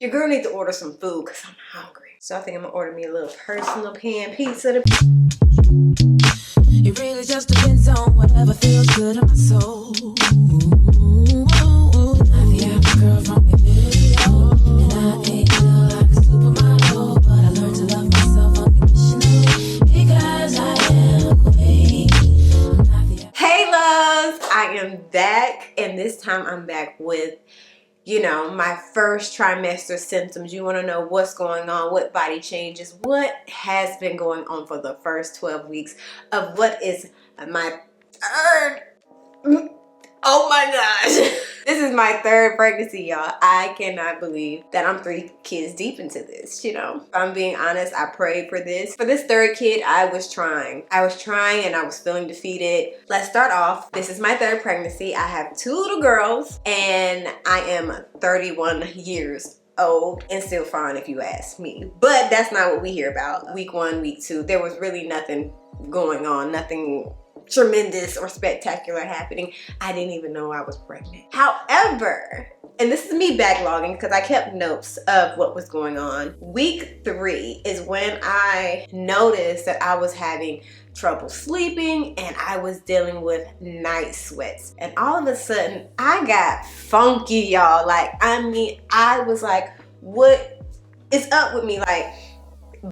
Your girl needs to order some food because I'm hungry. So I think I'm gonna order me a little personal pan pizza. It really just depends on whatever feels good in my soul. I'm the average girl from your video, and I ain't feel like a supermodel, but I learned to love myself unconditionally because I am a queen. Hey loves, I am back, and this time I'm back with, you know, my first trimester symptoms. You want to know what's going on, what body changes, what has been going on for the first 12 weeks of what is my third. Oh my gosh. This is my third pregnancy, y'all. I cannot believe that I'm 3 kids deep into this, you know. If I'm being honest, I prayed for this. For this third kid, I was trying. And I was feeling defeated. Let's start off. This is my third pregnancy. I have 2 little girls and I am 31 years old and still fine if you ask me. But that's not what we hear about. Week 1, week 2, there was really nothing going on, nothing tremendous or spectacular happening. I didn't even know I was pregnant. However, and this is me backlogging because I kept notes of what was going on. Week 3 is when I noticed that I was having trouble sleeping and I was dealing with night sweats. And all of a sudden, I got funky, y'all. Like, I mean, I was like, what is up with me? Like,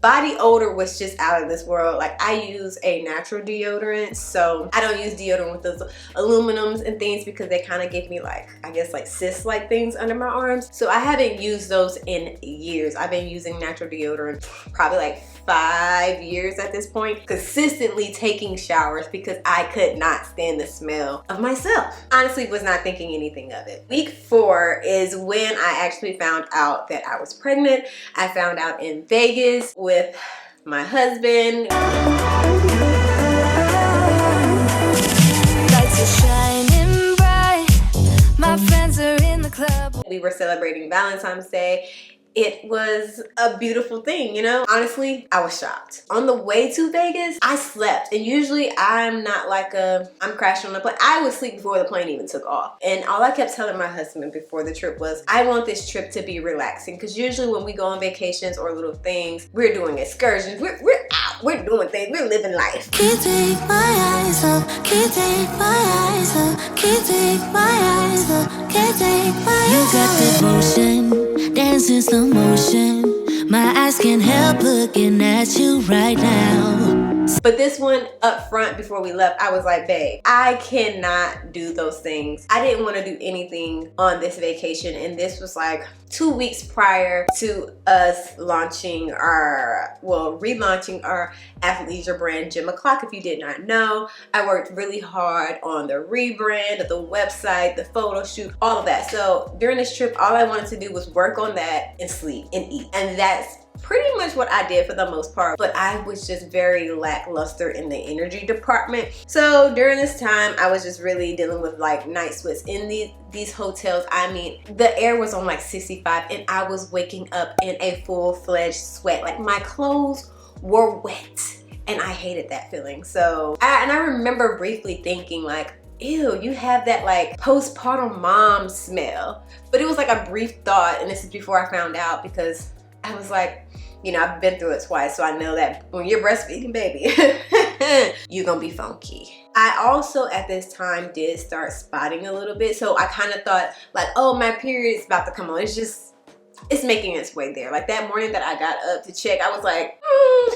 body odor was just out of this world. Like, I use a natural deodorant, so I don't use deodorant with those aluminums and things because they kind of give me, like, I guess, like cyst-like things under my arms. So I haven't used those in years. I've been using natural deodorant probably like 5 years at this point, consistently taking showers because I could not stand the smell of myself. Honestly, was not thinking anything of it. Week 4 is when I actually found out that I was pregnant. I found out in Vegas with my husband. Lights are shining bright. My friends are in the club. We were celebrating Valentine's Day. It was a beautiful thing, you know? Honestly, I was shocked. On the way to Vegas, I slept. And usually I'm not like I'm crashing on the plane. I would sleep before the plane even took off. And all I kept telling my husband before the trip was, I want this trip to be relaxing. Because usually when we go on vacations or little things, we're doing excursions. We're out. We're doing things. We're living life. Can't take my eyes off. Can't take my eyes off. Can't take my eyes off. Can't take my eyes off. You got that motion, dancing slow motion. My eyes can't help looking at you right now. But this one up front before we left, I was like, babe, I cannot do those things. I didn't want to do anything on this vacation. And this was like 2 weeks prior to us launching relaunching our athleisure brand, Gym O'Clock. If you did not know, I worked really hard on the rebrand of the website, the photo shoot, all of that. So during this trip, all I wanted to do was work on that and sleep and eat. And that's pretty much what I did for the most part, but I was just very lackluster in the energy department. So during this time, I was just really dealing with like night sweats in these hotels. I mean, the air was on like 65 and I was waking up in a full-fledged sweat. Like, my clothes were wet and I hated that feeling. So I remember briefly thinking like, ew, you have that like postpartum mom smell. But it was like a brief thought, and this is before I found out, because I was like, you know, I've been through it twice, so I know that when you're breastfeeding, baby, you're gonna be funky. I also at this time did start spotting a little bit, so I kind of thought like, oh, my period's about to come on. It's making its way there. Like that morning that I got up to check, I was like,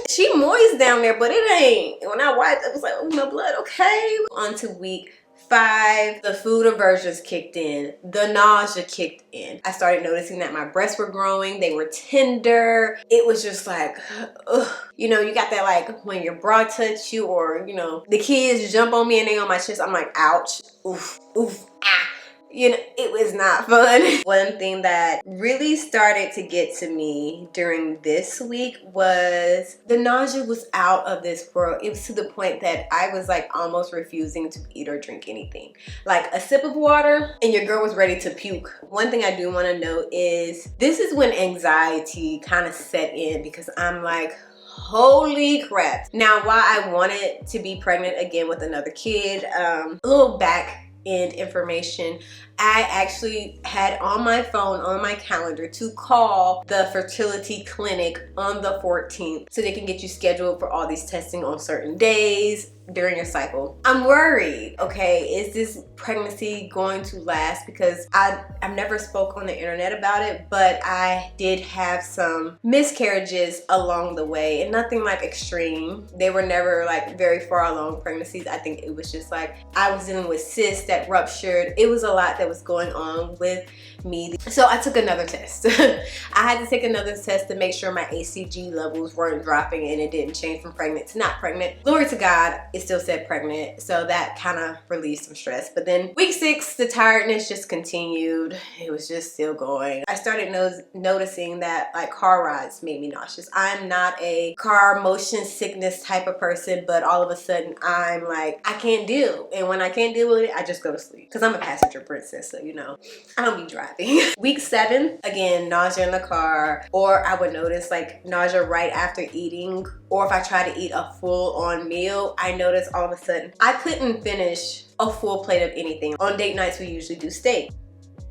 she moist down there, but it ain't. When I wiped, I was like, oh, no blood, okay. On to week 5, the food aversions kicked in, the nausea kicked in. I started noticing that my breasts were growing, they were tender. It was just like, ugh. You know, you got that like when your bra touch you, or you know, the kids jump on me and they on my chest, I'm like, ouch, oof, oof, ah. You know, it was not fun. One thing that really started to get to me during this week was the nausea was out of this world. It was to the point that I was like almost refusing to eat or drink anything. Like a sip of water and your girl was ready to puke. One thing I do want to note is this is when anxiety kind of set in, because I'm like, holy crap. Now, while I wanted to be pregnant again with another kid, a little back end information, I actually had on my phone, on my calendar, to call the fertility clinic on the 14th so they can get you scheduled for all these testing on certain days during your cycle. I'm worried, okay, is this pregnancy going to last? Because I've never spoke on the internet about it, but I did have some miscarriages along the way, and nothing like extreme. They were never like very far along pregnancies. I think it was just like I was dealing with cysts that ruptured. It was a lot that was going on with me. So I took another test. I had to take another test to make sure my HCG levels weren't dropping and it didn't change from pregnant to not pregnant. Glory to God, it still said pregnant. So that kind of relieved some stress. But then week 6, the tiredness just continued. It was just still going. I started noticing that like car rides made me nauseous. I'm not a car motion sickness type of person, but all of a sudden I'm like, I can't deal. And when I can't deal with it, I just go to sleep. Because I'm a passenger princess, so you know, I don't be driving. Week 7, again, nausea in the car, or I would notice like nausea right after eating, or if I try to eat a full-on meal, I notice all of a sudden I couldn't finish a full plate of anything. On date nights, we usually do steak.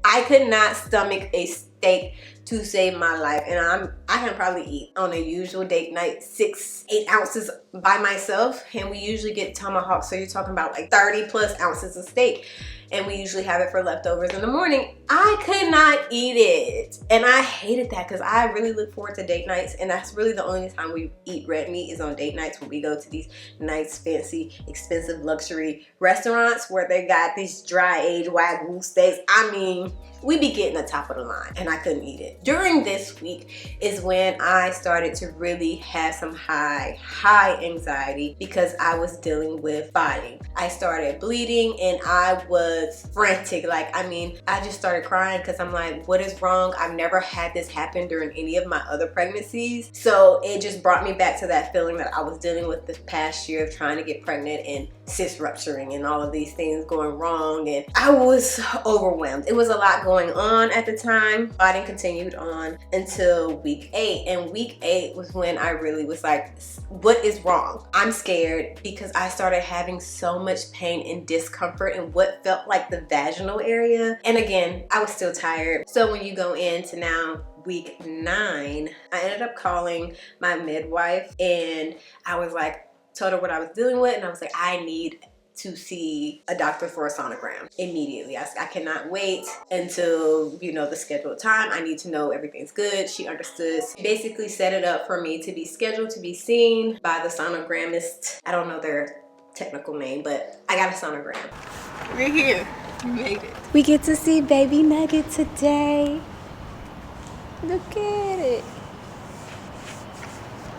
I could not stomach a steak to save my life, and I can probably eat on a usual date night 6-8 ounces by myself, and we usually get tomahawk, so you're talking about like 30+ ounces of steak, and we usually have it for leftovers in the morning. I could not eat it, and I hated that because I really look forward to date nights, and that's really the only time we eat red meat is on date nights, when we go to these nice, fancy, expensive luxury restaurants where they got these dry-aged Wagyu steaks. I mean, we be getting the top of the line, and I couldn't eat it. During this week is when I started to really have some high anxiety because I was dealing with fighting. I started bleeding and I was frantic. Like, I mean, I just started crying because I'm like, what is wrong? I've never had this happen during any of my other pregnancies. So it just brought me back to that feeling that I was dealing with this past year of trying to get pregnant and cyst rupturing and all of these things going wrong, and I was overwhelmed. It was a lot going on at the time. Fighting continued on until week 8, and week 8 was when I really was like, what is wrong? I'm scared because I started having so much pain and discomfort in what felt like the vaginal area, and again, I was still tired. So when you go into now week 9, I ended up calling my midwife, and I was like, told her what I was dealing with, and I was like, I need to see a doctor for a sonogram immediately. I cannot wait until, you know, the scheduled time. I need to know everything's good. She understood. She basically set it up for me to be scheduled to be seen by the sonogrammist. I don't know their technical name, but I got a sonogram. We're here. We made it. We get to see baby Nugget today. Look at it.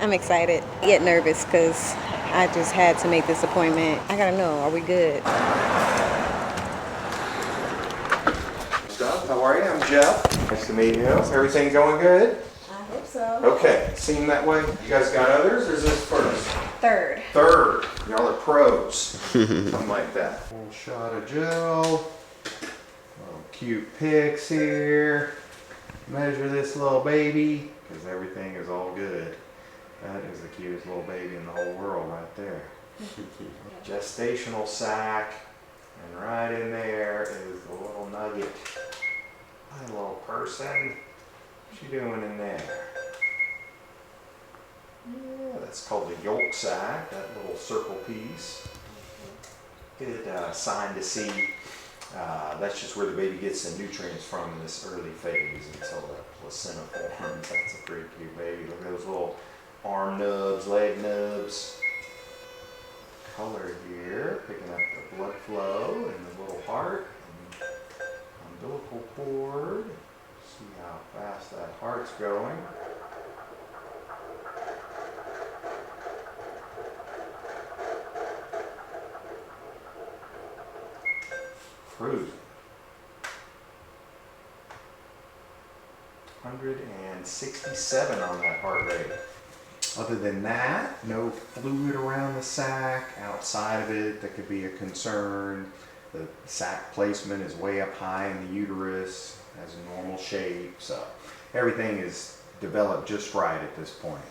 I'm excited, yet nervous because I just had to make this appointment. I gotta know, are we good? Jeff, how are you? I'm Jeff. Nice to meet you. Everything going good? I hope so. Okay, seem that way. You guys got others, or is this first? Third. Y'all are pros. Something like that. Little shot of gel. Little cute pics here. Measure this little baby, because everything is all good. That is the cutest little baby in the whole world right there. Gestational sac, and right in there is the little nugget. Hi, little person. What you doing in there? Yeah, that's called the yolk sac, that little circle piece. Good sign to see. That's just where the baby gets the nutrients from in this early phase until the placenta forms. That's a pretty cute baby. Look at those little arm nubs, leg nubs. Color here, picking up the blood flow and the little heart and umbilical cord. See how fast that heart's going. Cruising. 167 on that heart rate. Other than that, no fluid around the sac. Outside of it, that could be a concern. The sac placement is way up high in the uterus, has a normal shape. So everything is developed just right at this point.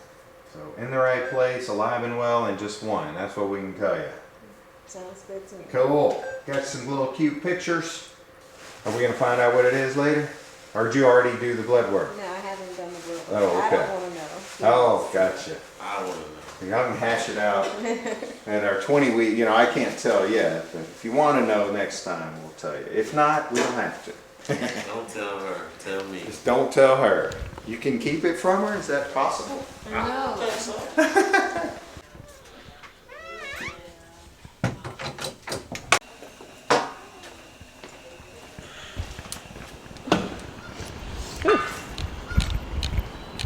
So in the right place, alive and well, and just one. That's what we can tell you. Sounds good to me. Cool. Got some little cute pictures. Are we going to find out what it is later? Or did you already do the blood work? No, I haven't done the blood. Oh, okay. I don't want to know. Oh, gotcha. I want to know. Y'all can hash it out at our 20-week, I can't tell yet, but if you want to know next time, we'll tell you. If not, we don't have to. Don't tell her. Tell me. Just don't tell her. You can keep it from her? Is that possible? No.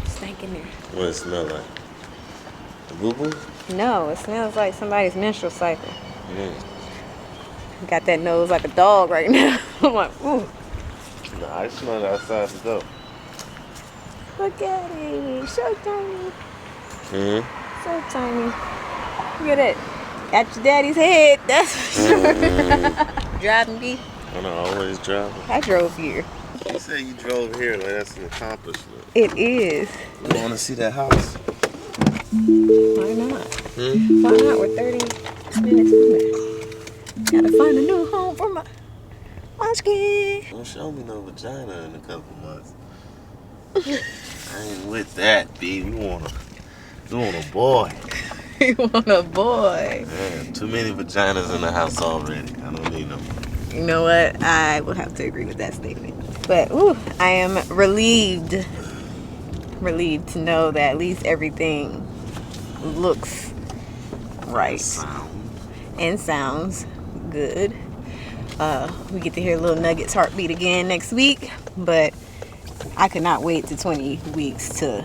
Stank in there. What does it smell like? A boo-boo? No, it smells like somebody's menstrual cycle. Mm. Got that nose like a dog right now. I'm like, ooh. No, I smell it outside the door. Look at it. So tiny. Mm-hmm. So tiny. Look at it. At your daddy's head. That's for sure. Driving me. I don't always drive. I drove here. You say you drove here, like that's an accomplishment. It is. You want to see that house? Why not? Why not? We're 30 minutes from there. Gotta find a new home for my skin. Don't show me no vagina in a couple months. I ain't with that, B. You want a boy. You want a boy. Man, too many vaginas in the house already. I don't need no more. You know what? I will have to agree with that statement. But ooh, I am relieved to know that at least everything looks right and sounds good. We get to hear Little Nugget's heartbeat again next week, but I could not wait to 20 weeks to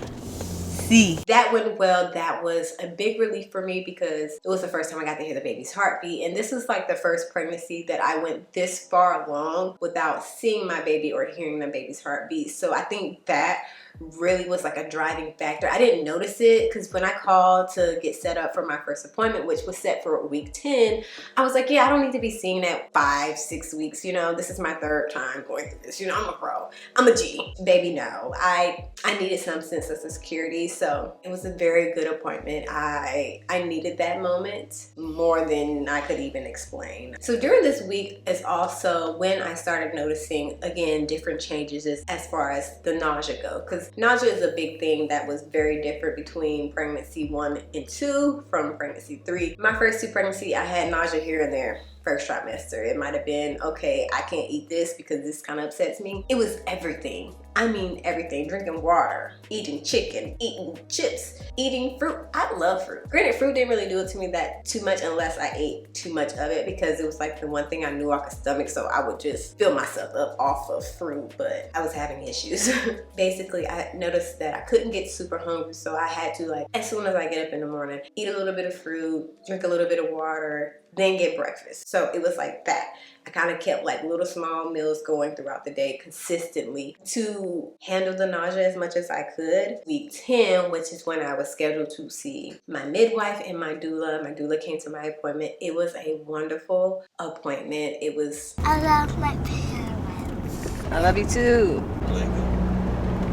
see. That went well. That was a big relief for me because it was the first time I got to hear the baby's heartbeat, and this is like the first pregnancy that I went this far along without seeing my baby or hearing my baby's heartbeat. So I think that really was like a driving factor. I didn't notice it because when I called to get set up for my first appointment, which was set for week 10, I was like, yeah, I don't need to be seen at 5-6 weeks. This is my third time going through this. I'm a pro. I'm a G. Baby, no. I needed some sense of security, so it was a very good appointment. I needed that moment more than I could even explain. So during this week is also when I started noticing, again, different changes as far as the nausea go, because nausea is a big thing that was very different between pregnancy 1 and 2 from pregnancy 3. My first 2 pregnancies, I had nausea here and there. First trimester, it might have been, okay, I can't eat this because this kind of upsets me. It was everything. I mean everything. Drinking water, eating chicken, eating chips, eating fruit. I love fruit. Granted, fruit didn't really do it to me that too much unless I ate too much of it, because it was like the one thing I knew I could stomach, so I would just fill myself up off of fruit, but I was having issues. Basically, I noticed that I couldn't get super hungry, so I had to, like, as soon as I get up in the morning, eat a little bit of fruit, drink a little bit of water, then get breakfast. So it was like that. I kind of kept like little small meals going throughout the day consistently to handle the nausea as much as I could. Week 10, which is when I was scheduled to see my midwife and my doula. My doula came to my appointment. It was a wonderful appointment. It was... I love my parents. I love you too. Like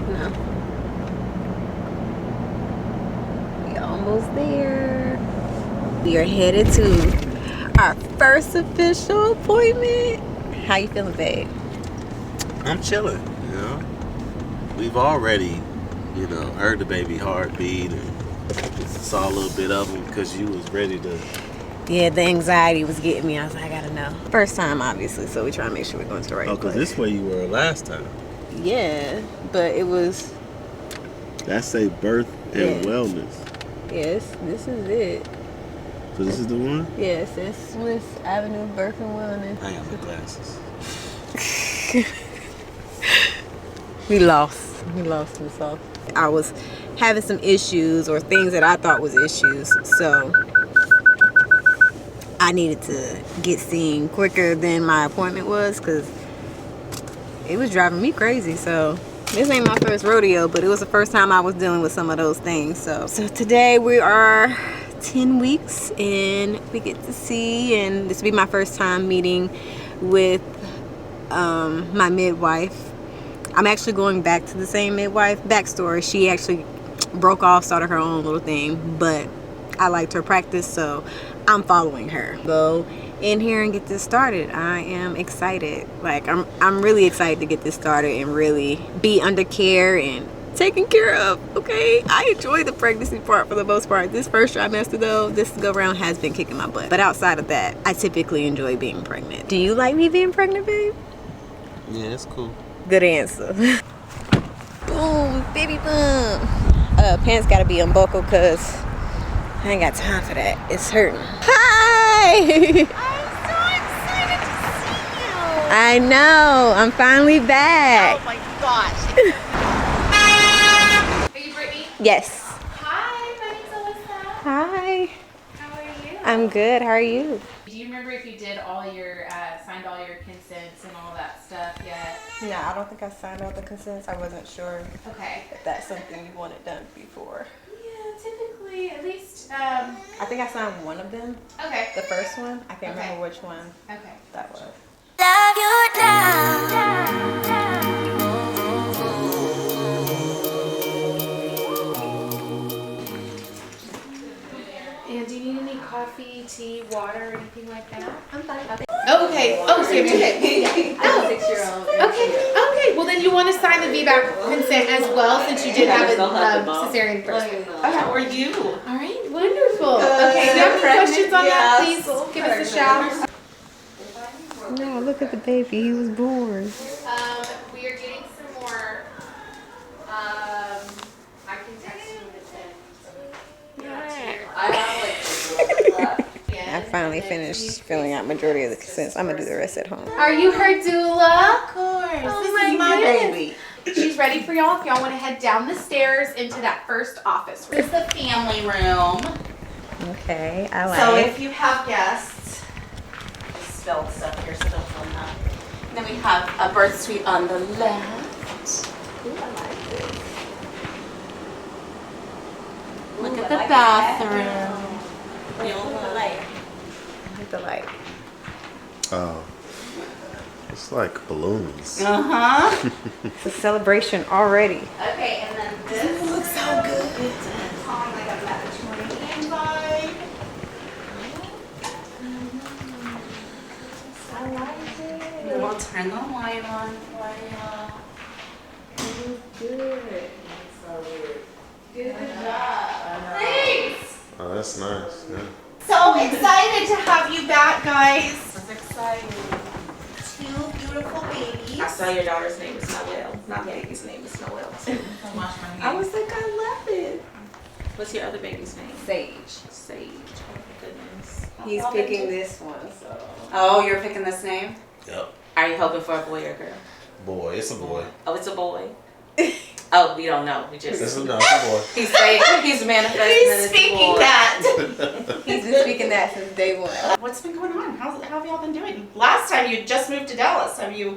No. We almost there. We are headed to our first official appointment. How you feeling, babe? I'm chilling, We've already, heard the baby heartbeat and saw a little bit of him because you was ready to. Yeah, the anxiety was getting me. I was like, I gotta know. First time, obviously, so we try to make sure we're going to the right place. Because this way you were last time. Yeah, but it was... That's a birth and wellness. Yes, this is it. So this is the one? Yes, it's Swiss Avenue Birth and Wellness. I got my glasses. We lost this off. I was having some issues or things that I thought was issues, so I needed to get seen quicker than my appointment was because it was driving me crazy. So this ain't my first rodeo, but it was the first time I was dealing with some of those things. So today we are 10 weeks and we get to see, and this will be my first time meeting with my midwife. I'm actually going back to the same midwife. Backstory, she actually broke off, started her own little thing, but I liked her practice, so I'm following her. Go in here and get this started. I am excited. Like I'm really excited to get this started and really be under care and taken care of. Okay, I enjoy the pregnancy part for the most part. This first trimester though, this go round has been kicking my butt. But outside of that, I typically enjoy being pregnant. Do you like me being pregnant, babe? Yeah, it's cool. Good answer. Boom, baby bump. Pants gotta be unbuckled because I ain't got time for that. It's hurting. Hi! I'm so excited to see you. I know. I'm finally back. Oh my gosh. Are you Brittany? Yes. Hi, my name's Alyssa. Hi. How are you? I'm good. How are you? Do you remember if you did all your, signed all your consents and all that stuff yet? No, I don't think I signed all the consents. I wasn't sure Okay. if that's something you wanted done before. Yeah, typically, at least, I think I signed one of them. okay. The first one. I can't Okay. remember which one Okay. that was. Love you now. And do you need any coffee, tea, water, or anything like that? I'm fine. Oh, okay. Oh, so you have two. I'm a 6-year-old. Okay. Well, then you want to sign the VBAC consent as well, since you did have a cesarean first. How are you? All right. Wonderful. Okay. Do you have any questions on that? Please give us a shout. No, look at the baby. He was born. We are getting some more. I can text you in a I have like a little bit left. I finally finished filling out majority of the consents. I'm gonna do the rest at home. Are you her doula? Of course. This is my baby. She's ready for y'all if y'all want to head down the stairs into that first office room. This is the family room. Okay, I So like. if you have guests, I spelled stuff here, so don't film that. And then we have a birth suite on the left. Ooh, I like this. Look at the bathroom. With the light. Oh. It's like balloons. Uh-huh. It's a celebration already. Okay, and then this looks so good. It's on like a Mediterranean vibe. I like it. And then we'll turn the light on for you. Good job. Thanks. Oh, that's nice. Yeah. So excited to have you back, guys. It's exciting. 2 beautiful babies. I saw your daughter's name is Noelle. Not baby's name is Noelle. Too. I was like, I love it. What's your other baby's name? Sage. Sage. Oh my goodness. He's picking this one, so. Oh, you're picking this name? Yep. Are you hoping for a boy or girl? Boy, it's a boy. Oh, it's a boy. Oh, we don't know. We It's just. a boy. He's saying he's manifesting that He's it's a speaking boy. that. He's been speaking that since day one. What's been going on? How have y'all been doing? Last time you just moved to Dallas. Have you?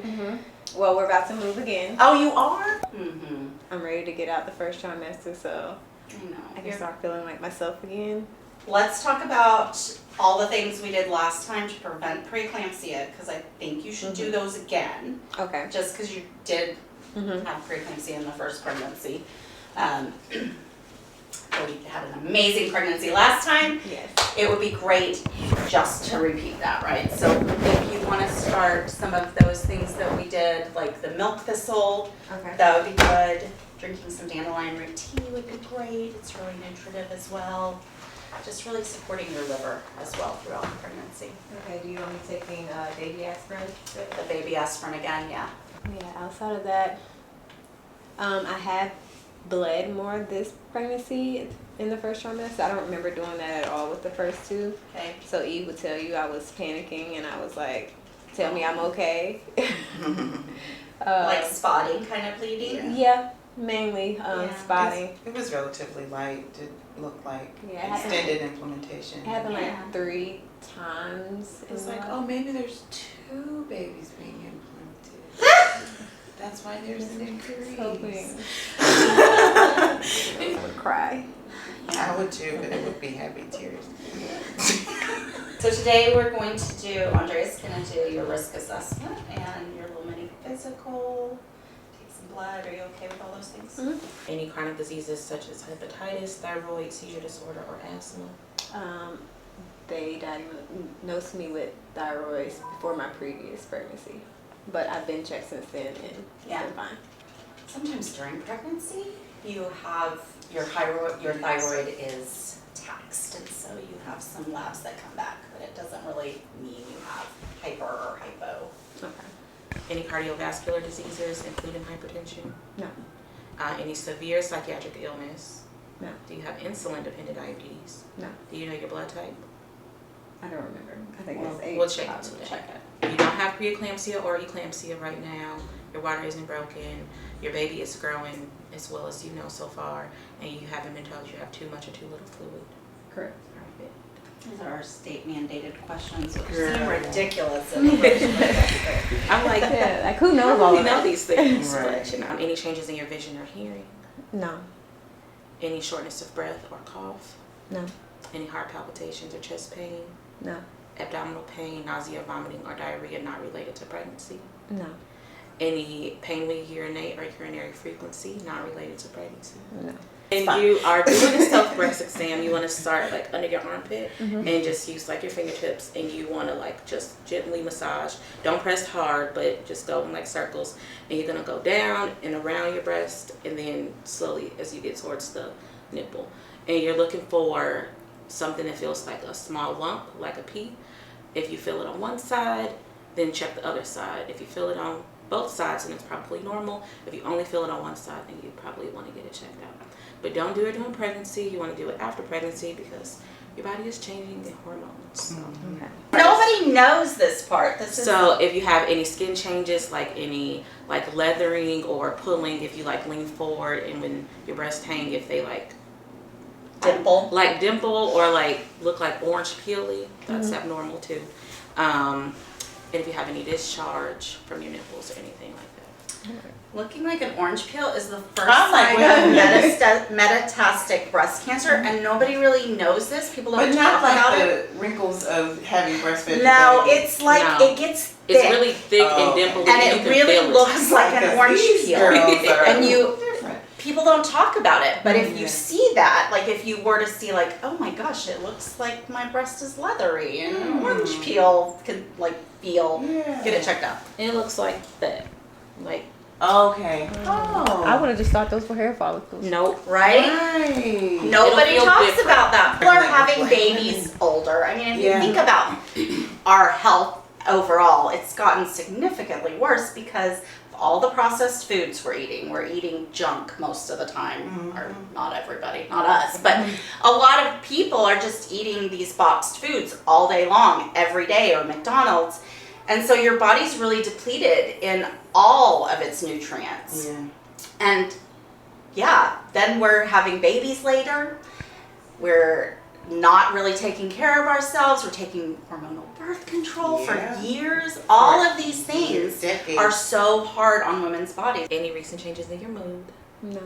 Well, we're about to move again. Oh, you are? Mm-hmm. I'm ready to get out the first trimester, so I know. I can start feeling like myself again. Let's talk about all the things we did last time to prevent preeclampsia, because I think you should do those again, Okay. just because you did have preeclampsia in the first pregnancy. We had an amazing pregnancy last time. Yes. It would be great just to repeat that, right? So if you want to start some of those things that we did, like the milk thistle, Okay. that would be good. Drinking some dandelion root tea would be great. It's really nutritive as well. Just really supporting your liver as well throughout the pregnancy. Okay, do you want me taking baby aspirin? The baby aspirin again, yeah. Yeah, outside of that, I have bled more this pregnancy in the first trimester. I don't remember doing that at all with the first two. Okay. So Eve would tell you I was panicking and I was like, tell me I'm okay. Like spotting kind of bleeding? Yeah, mainly Yeah. spotting. It was relatively light. It looked like Yeah, it extended implementation. It happened Yeah. like 3 times. It was like, oh, maybe there's 2 babies being implanted. That's why there's an increase. Hoping. I would cry. I would too, but it would be happy tears. So today we're going to do, Andrea's going to do your risk assessment and your little mini physical, take some blood. Are you okay with all those things? Any chronic diseases such as hepatitis, thyroid, seizure disorder, or asthma? they diagnosed me with thyroid before my previous pregnancy. But I've been checked since then and it's been fine. Sometimes during pregnancy, you have your thyroid is taxed, and so you have some labs that come back, but it doesn't really mean you have hyper or hypo. Okay. Any cardiovascular diseases, including hypertension? No. Any severe psychiatric illness? No. Do you have insulin-dependent diabetes? No. Do you know your blood type? I don't remember. I think it's 8. We'll check it today. Check it. If you don't have preeclampsia or eclampsia right now, your water isn't broken, your baby is growing as well as you know so far, and you haven't been told you have too much or too little fluid. Correct. Perfect. These are our state mandated questions, which Girl. seem ridiculous in the first place. I'm like, Yeah, like who knows all we of know that? these things, Right. but you know, any changes in your vision or hearing, No. any shortness of breath or cough, No. any heart palpitations or chest pain, No. abdominal pain, nausea, vomiting, or diarrhea not related to pregnancy, No. any pain when you urinate or urinary frequency not related to pregnancy. No. And you are doing a self breast exam, you want to start like under your armpit and just use like your fingertips, and you want to like just gently massage. Don't press hard, but just go in like circles, and you're gonna go down and around your breast, and then slowly as you get towards the nipple, and you're looking for something that feels like a small lump, like a pea. If you feel it on one side, then check the other side. If you feel it on both sides, then it's probably normal. If you only feel it on one side, then you probably want to get it checked out. But don't do it during pregnancy. You want to do it after pregnancy because your body is changing in hormones. So. Okay. Nobody knows this part. This is So if you have any skin changes, like any like leathering or pulling, if you like lean forward and when your breasts hang, if they like dimple or like look like orange peely, that's abnormal too. And if you have any discharge from your nipples or anything like that. looking like an orange peel is the first Oh my sign of metastatic breast cancer, and nobody really knows this. People don't But not talk like about it. the wrinkles of having breastfed. No, it's like No. it gets thick. It's really thick Oh. and dimply, and you it can really feel it. looks like an orange these peel. girls are And you different. people don't talk about it, but if you Yeah. see that, like if you were to see like, oh my gosh, it looks like my breast is leathery and an orange peel could like feel, Yeah. get it checked out. It looks like that. Like, Okay. I would have just thought those were hair follicles. nope. Right? Right. Nobody It'll feel talks different. about that. People are Like having a babies older. I mean, if Yeah. you think about our health overall, it's gotten significantly worse because of all the processed foods we're eating. We're eating junk most of the time, or not everybody, not us, but a lot of people are just eating these boxed foods all day long, every day, or McDonald's. And so your body's really depleted in all of its nutrients. Yeah. And yeah, then we're having babies later. We're not really taking care of ourselves. We're taking hormonal birth control Yeah. for years. All of these things Decades. are so hard on women's bodies. Any recent changes in your mood? No.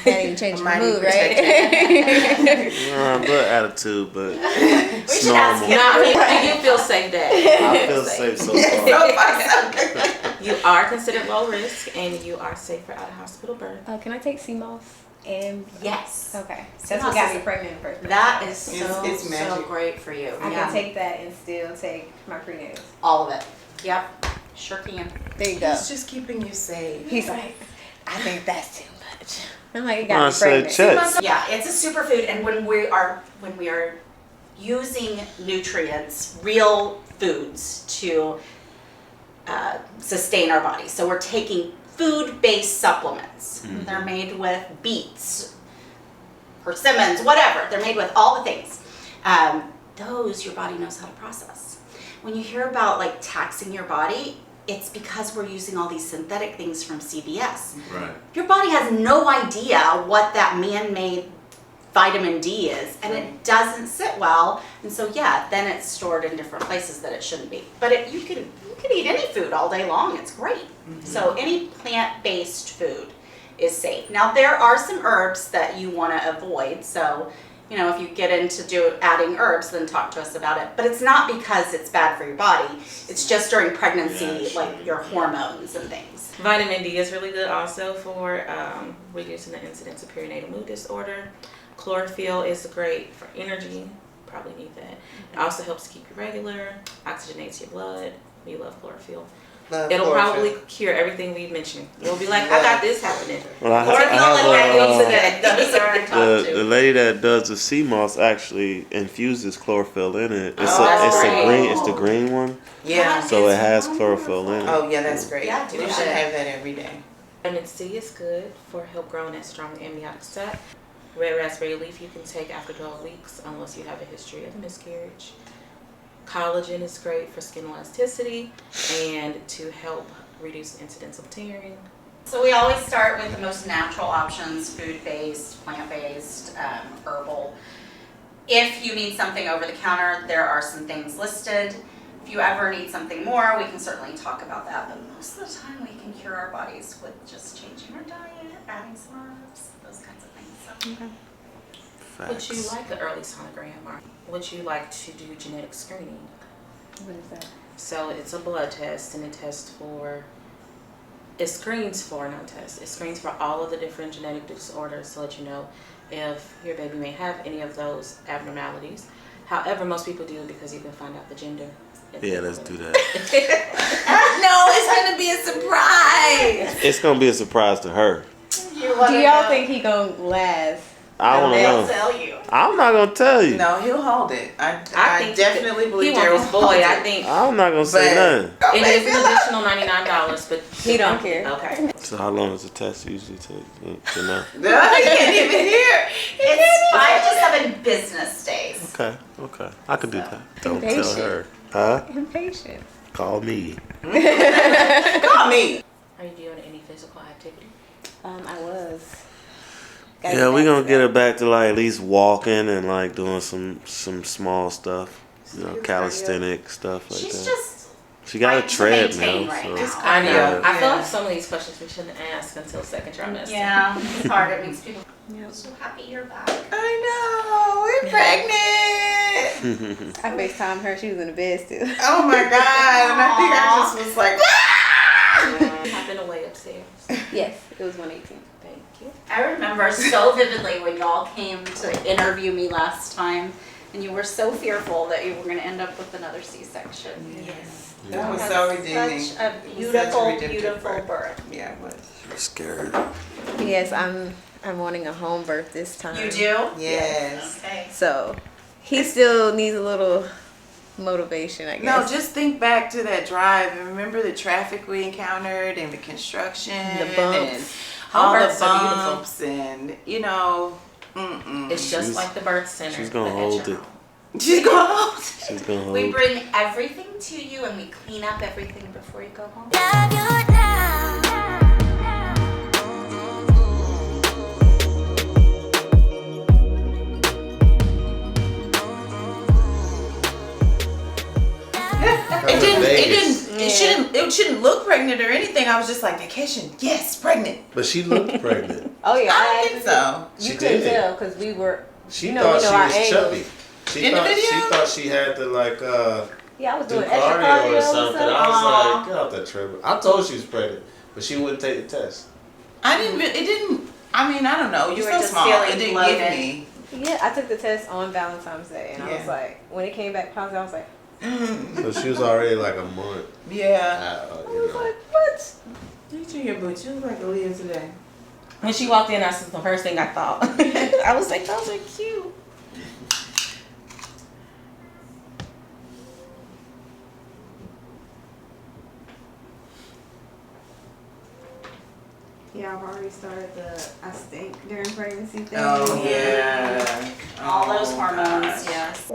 That ain't changing the Mighty mood, right? A little attitude, but We it's should ask normal. him. Not me. Do you feel safe, Dad? I feel safe so far. So far, so good. You are considered low risk, and you are safe for out-of-hospital birth. Can I take sea moss? And Yes. okay, Sea that's what moss got is- me pregnant in the first place. That is It's so magic. great for you. I Yeah. can take that and still take my prenatals. all of it. Yep. Sure can. There you go. It's just keeping you safe. He's like, I think that's too much. I'm like, it I got me said pregnant. check. Yeah, it's a superfood, and when we are using nutrients, real foods to sustain our body, so we're taking food-based supplements. They're made with beets, persimmons, whatever. They're made with all the things. Those your body knows how to process. When you hear about like taxing your body, it's because we're using all these synthetic things from CVS. Right. Your body has no idea what that man-made vitamin D is, and it doesn't sit well, and so yeah, then it's stored in different places that it shouldn't be. But you can eat any food all day long, it's great. So any plant-based food is safe. Now there are some herbs that you want to avoid, so you know, if you get into adding herbs, then talk to us about it. But it's not because it's bad for your body, it's just during pregnancy, Yeah, sure. like your hormones and things. Vitamin D is really good also for reducing the incidence of perinatal mood disorder. Chlorophyll is great for energy, probably need that. It also helps keep you regular, oxygenates your blood. We love chlorophyll. It'll probably cure everything we mentioned. You'll be like, I got this happening. Well, I have the lady that does the sea moss actually infuses chlorophyll in it. It's it's the green one. Yeah. So it has chlorophyll in it. Oh yeah, that's great. Yeah, You should have that every day. Vitamin C is good for help growing that strong amniotic sac. Red raspberry leaf you can take after 12 weeks unless you have a history of miscarriage. Collagen is great for skin elasticity and to help reduce the incidence of tearing. So we always start with the most natural options, food-based, plant-based, herbal. If you need something over the counter, there are some things listed. If you ever need something more, we can certainly talk about that, but most of the time we can cure our bodies with just changing our diet, adding some herbs, those kinds of things. So. Okay. Would you like an early sonogram or would you like to do genetic screening? What is that? So it's a blood test and it screens for all of the different genetic disorders to let you know if your baby may have any of those abnormalities. However, most people do because you can find out the gender. Yeah, let's do that. No, it's gonna be a surprise. It's gonna be a surprise to her. Do y'all think he gonna last? I don't know. Tell you. I'm not gonna tell you. No, he'll hold it. I think definitely believe he wants Daryl his boy. I think I'm not gonna say nothing. it is an additional $99, but He don't care. Okay. So how long does the test usually take? To know? No, he can't even hear. It's 5 to 7 business days. Okay. I could do that. Don't tell Impatient. her. Huh? Impatient. Call me. Call me. Are you doing any physical activity? I was. Yeah, we're gonna get her back to like at least walking and like doing some small stuff. You know, calisthenic stuff like She's that. just She got a trying to treadmill. maintain right So. now. I know. Yeah. I feel like some of these questions we shouldn't ask until second trimester. Yeah, it's hard. It makes people so happy you're back. I know. We're pregnant. I FaceTimed her. She was in the bed still. Oh my god! And I think I just was like, I've been away upstairs. Yes, it was 118. Thank you. I remember so vividly when y'all came to interview me last time, and you were so fearful that you were going to end up with another C-section. yes. That was so redeeming. Such a It was beautiful, such a redemptive beautiful birth. birth. Yeah, it was. I'm scared. Yes, I'm wanting a home birth this time. You do? Yes. Okay. So he still needs a little motivation, I No, guess. just think back to that drive and remember the traffic we encountered and the construction, The bumps. and all the births are beautiful. bumps, and you know, It's just She's- like the birth center. she's gonna but at hold your it. home. she's going. She's gonna hold. We bring everything to you and we clean up everything before you go home. Love you now. It shouldn't look pregnant or anything. I was just like, vacation, yes, pregnant. But she looked pregnant. Oh yeah, I don't think so. You She couldn't did. tell because we were. She You know, thought we know she our was angles. chubby. She In the thought video? she thought she had to like Yeah, I was do doing extra cardio cardio or something. I Aw. was like, get off that treadmill. I told she was pregnant, but she wouldn't take the test. I didn't. It didn't. I mean, I don't know. You You're were so just small. feeling It didn't bloated. give me. Yeah, I took the test on Valentine's Day, and I was Yeah. like, when it came back positive, I was like, So she was already like a month Yeah. out, I you was know. like, what? You turn your boots. You look like Aaliyah today. When she walked in, that's the first thing I thought. I was like, those are cute. Yeah, I've already started the I stink during pregnancy thing. Oh yeah. All those Oh, hormones, gosh. yes.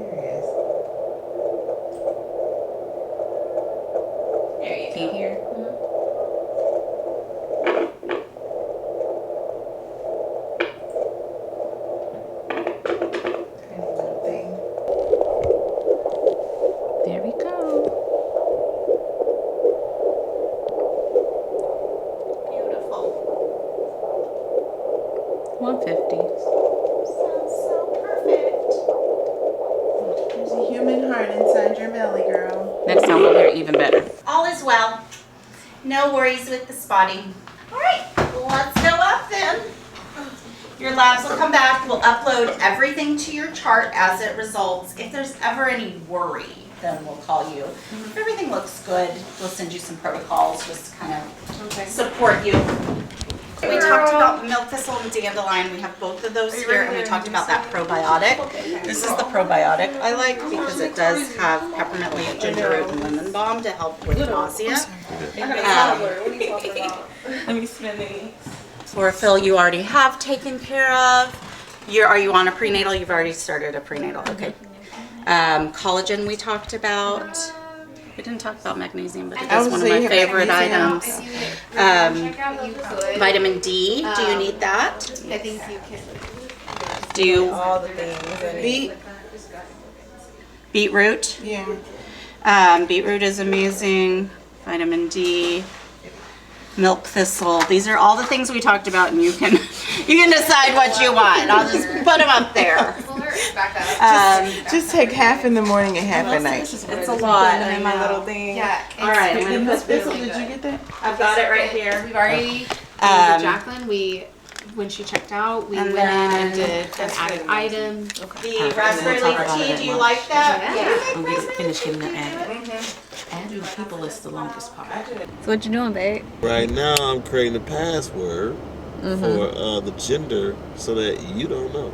There you Can you go. hear? Tiny little thing. There we go. Beautiful. 150. Sounds so perfect. There's a human heart inside your belly, girl. Next time we'll hear even better. All is well. No worries with the spotting. All right, let's go up then. Your labs will come back. We'll upload everything to your chart as it results. If there's ever any worry, then we'll call you. If everything looks good, we'll send you some protocols just to kind of support you. We talked about milk thistle and dandelion. We have both of those here, and we talked about that probiotic. This is the probiotic I like because it does have peppermint leaf, ginger root, and lemon balm to help with nausea. Let me spin these. Chlorophyll you already have taken care of. Are you on a prenatal? You've already started a prenatal. Okay. Collagen we talked about. We didn't talk about magnesium, but it is one of my favorite items. Vitamin D. Do you need that? I think you can. Do you? All the things. Beetroot. Yeah. Beetroot is amazing. Vitamin D. Milk thistle. These are all the things we talked about, and you can decide what you want. I'll just put them up there. Just take half in the morning and half at night. It's a lot. In my little thing. Yeah. All right, I'm gonna put this. Did you get that? I've got it right here. We've already, Jacqueline, when she checked out, we And went in and then- did an added item. The raspberry leaf tea. Do you like that? Yeah. I'm gonna finish getting the ad. Adding people is the longest part. So what you doing, babe? Right now, I'm creating a password for the gender so that you don't know.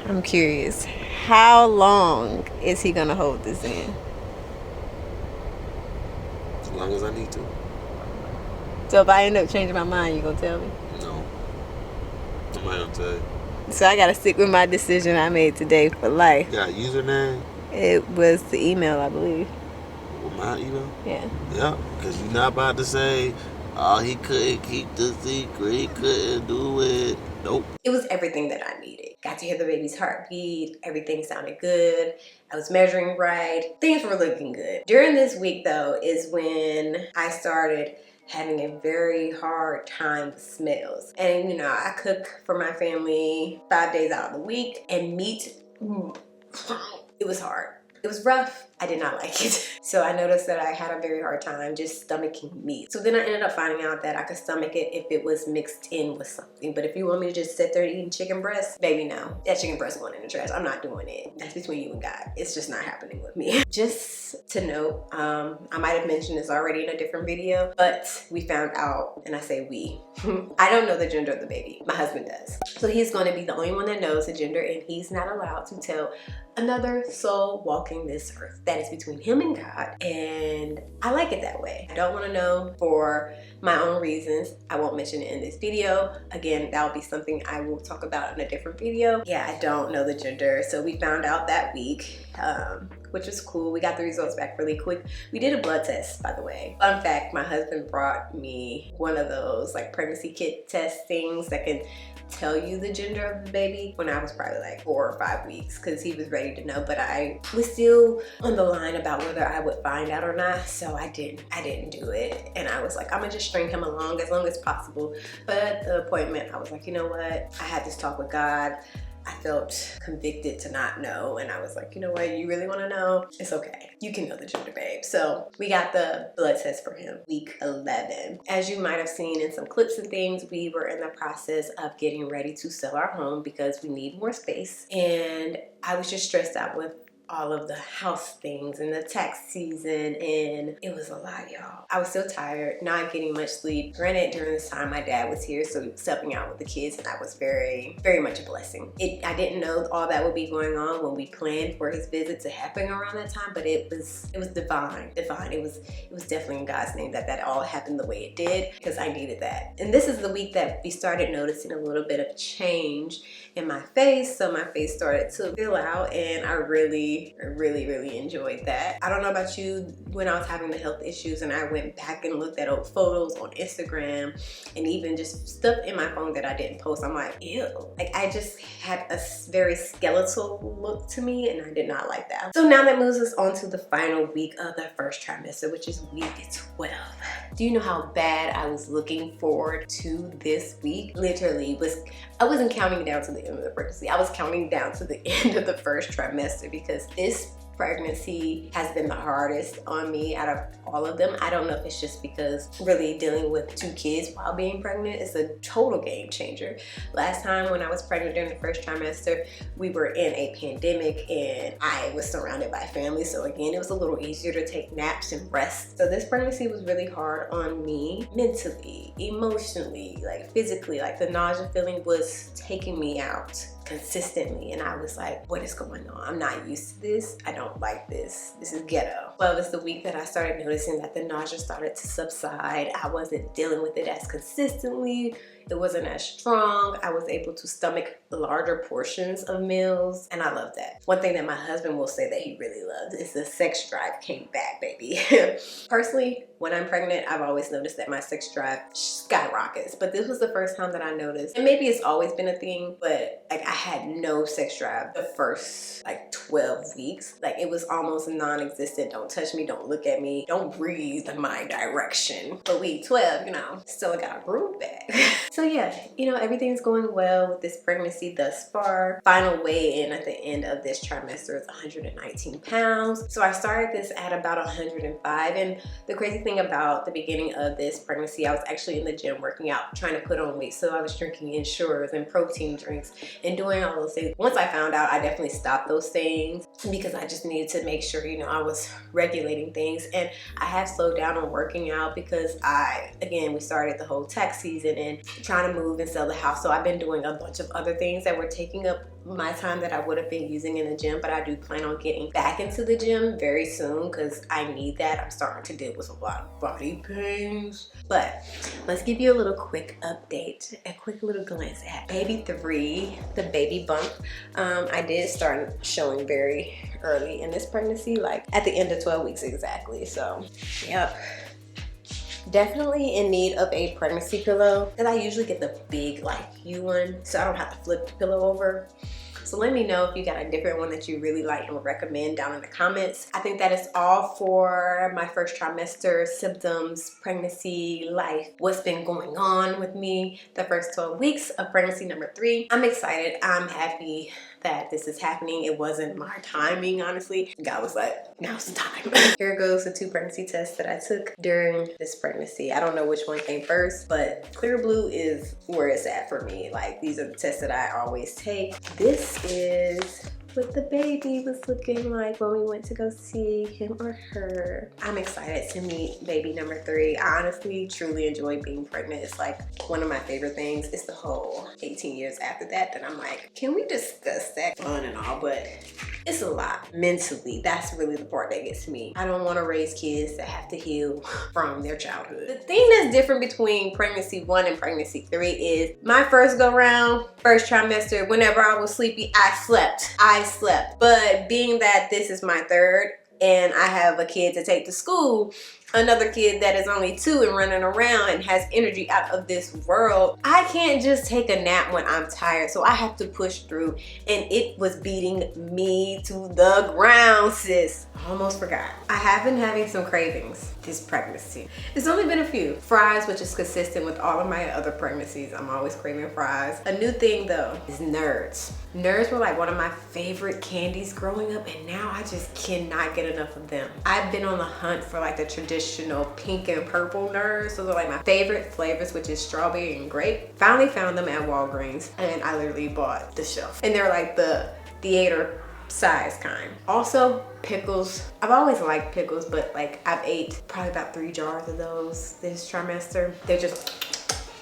I'm curious. How long is he gonna hold this in? As long as I need to. So if I end up changing my mind, you gonna tell me? No. I'm not gonna tell you. So I gotta stick with my decision I made today for life. Got a username? It was the email, I believe. With my email? Yeah. Yeah, because you're not about to say, oh, he couldn't keep the secret, he couldn't do it. Nope. It was everything that I needed. Got to hear the baby's heartbeat. Everything sounded good. I was measuring right. Things were looking good. During this week, though, is when I started having a very hard time with smells. And, you know, I cook for my family 5 days out of the week. And meat, it was hard. It was rough. I did not like it. So I noticed that I had a very hard time just stomaching meat. So then I ended up finding out that I could stomach it if it was mixed in with something. But if you want me to just sit there eating chicken breast, baby, no. That chicken breast going in the trash. I'm not doing it. That's between you and God. It's just not happening with me. Just to note, I might have mentioned this already in a different video, but we found out, and I say we, I don't know the gender of the baby. My husband does. So he's going to be the only one that knows the gender, and he's not allowed to tell another soul walking this earth. That is between him and God, and I like it that way. I don't want to know for my own reasons. I won't mention it in this video. Again, that will be something I will talk about in a different video. Yeah, I don't know the gender. So we found out that week, which was cool. We got the results back really quick. We did a blood test, by the way. Fun fact, my husband brought me one of those like pregnancy kit test things that can tell you the gender of the baby when I was probably like 4 or 5 weeks, because he was ready to know, but I was still on the line about whether I would find out or not, so I didn't do it. And I was like, I'm gonna just string him along as long as possible. But at the appointment, I was like, you know what, I had this talk with God. I felt convicted to not know, and I was like, you know what, you really want to know? It's okay. You can know the gender, babe. So we got the blood test for him week 11. As you might have seen in some clips and things, we were in the process of getting ready to sell our home because we need more space, and I was just stressed out with all of the house things and the tax season, and it was a lot, y'all. I was so tired, not getting much sleep. Granted, during this time my dad was here, so he was helping out with the kids, and that was very, very much a blessing. I didn't know all that would be going on when we planned for his visit to happen around that time, but it was divine. It was definitely in God's name that all happened the way it did, because I needed that. And this is the week that we started noticing a little bit of change in my face, so my face started to fill out, and I really enjoyed that. I don't know about you, when I was having the health issues and I went back and looked at old photos on Instagram and even just stuff in my phone that I didn't post, I'm like, ew. Like, I just had a very skeletal look to me, and I did not like that. So now that moves us on to the final week of the first trimester, which is week 12. Do you know how bad I was looking forward to this week? Literally, I wasn't counting down to the end of the pregnancy. I was counting down to the end of the first trimester, because this pregnancy has been the hardest on me out of all of them. I don't know if it's just because really dealing with 2 kids while being pregnant is a total game changer. Last time when I was pregnant during the first trimester, we were in a pandemic and I was surrounded by family. So again, it was a little easier to take naps and rest. So this pregnancy was really hard on me mentally, emotionally, like physically. Like the nausea feeling was taking me out consistently, and I was like, what is going on? I'm not used to this. I don't like this. This is ghetto. Well, it's the week that I started noticing that the nausea started to subside. I wasn't dealing with it as consistently. It wasn't as strong. I was able to stomach larger portions of meals, and I love that. One thing that my husband will say that he really loves is the sex drive came back, baby. Personally, when I'm pregnant, I've always noticed that my sex drive skyrockets, but this was the first time that I noticed, and maybe it's always been a thing, but like I had no sex drive the first like 12 weeks. Like it was almost non-existent. Don't touch me, don't look at me, don't breathe in my direction. But week 12, you know, still got a groove back. So yeah, you know, everything's going well with this pregnancy thus far. Final weigh-in at the end of this trimester is 119 pounds. So I started this at about 105, and the crazy thing about the beginning of this pregnancy, I was actually in the gym working out, trying to put on weight. So I was drinking Ensures and protein drinks and doing all those things. Once I found out, I definitely stopped those things because I just needed to make sure, you know, I was regulating things. And I have slowed down on working out because we started the whole tax season and trying to move and sell the house. So I've been doing a bunch of other things that were taking up my time that I would have been using in the gym, but I do plan on getting back into the gym very soon because I need that. I'm starting to deal with a lot of body pains. But let's give you a little quick update, a quick little glance at baby 3, the baby bump. I did start showing very early in this pregnancy, like at the end of 12 weeks exactly. So, yep. Definitely in need of a pregnancy pillow, and I usually get the big like U one, so I don't have to flip the pillow over. So let me know if you got a different one that you really like and would recommend down in the comments. I think that is all for my first trimester symptoms, pregnancy, life, what's been going on with me the first 12 weeks of pregnancy number 3. I'm excited. I'm happy that this is happening. It wasn't my timing, honestly. God was like, now's the time. Here goes the 2 pregnancy tests that I took during this pregnancy. I don't know which one came first, but Clear Blue is where it's at for me. Like, these are the tests that I always take. This is what the baby was looking like when we went to go see him or her. I'm excited to meet baby number 3. I honestly truly enjoy being pregnant. It's like one of my favorite things. It's the whole 18 years after that I'm like, can we discuss that? Fun and all, but it's a lot mentally. That's really the part that gets me. I don't want to raise kids that have to heal from their childhood. The thing that's different between pregnancy 1 and pregnancy 3 is my first go round, first trimester, whenever I was sleepy, I slept. But being that this is my 3rd and I have a kid to take to school, another kid that is only 2 and running around and has energy out of this world, I can't just take a nap when I'm tired. So I have to push through, and it was beating me to the ground, sis. Almost forgot. I have been having some cravings this pregnancy. It's only been a few. Fries, which is consistent with all of my other pregnancies. I'm always craving fries. A new thing though is Nerds. Nerds were like one of my favorite candies growing up, and now I just cannot get enough of them. I've been on the hunt for like the traditional pink and purple Nerds. Those are like my favorite flavors, which is strawberry and grape. Finally found them at Walgreens, and I literally bought the shelf. And they're like the theater size kind. Also, pickles. I've always liked pickles, but like I've ate probably about 3 jars of those this trimester. They're just,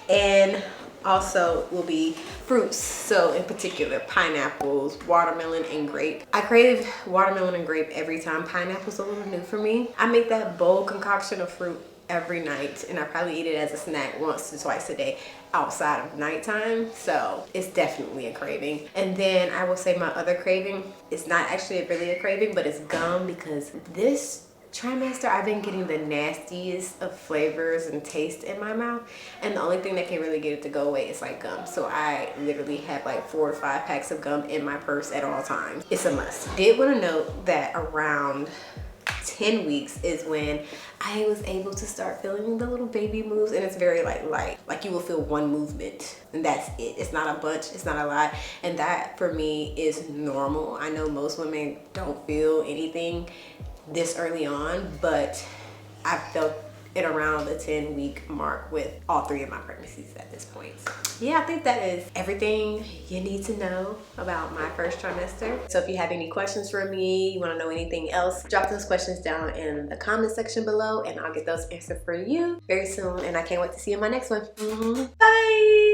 and also will be fruits. So in particular, pineapples, watermelon, and grape. I crave watermelon and grape every time. Pineapple's a little new for me. I make that bold concoction of fruit every night, and I probably eat it as a snack once to twice a day outside of nighttime. So it's definitely a craving. And then I will say my other craving is not actually really a craving, but it's gum, because this trimester I've been getting the nastiest of flavors and taste in my mouth, and the only thing that can really get it to go away is like gum. So I literally have like 4 to 5 packs of gum in my purse at all times. It's a must. Did want to note that around 10 weeks is when I was able to start feeling the little baby moves, and it's very like light. Like you will feel one movement and that's it. It's not a bunch, it's not a lot. And that for me is normal. I know most women don't feel anything this early on, but I felt it around the 10-week mark with all 3 of my pregnancies at this point. Yeah, I think that is everything you need to know about my first trimester. So if you have any questions for me, you want to know anything else, drop those questions down in the comment section below and I'll get those answered for you very soon. And I can't wait to see you in my next one. Bye!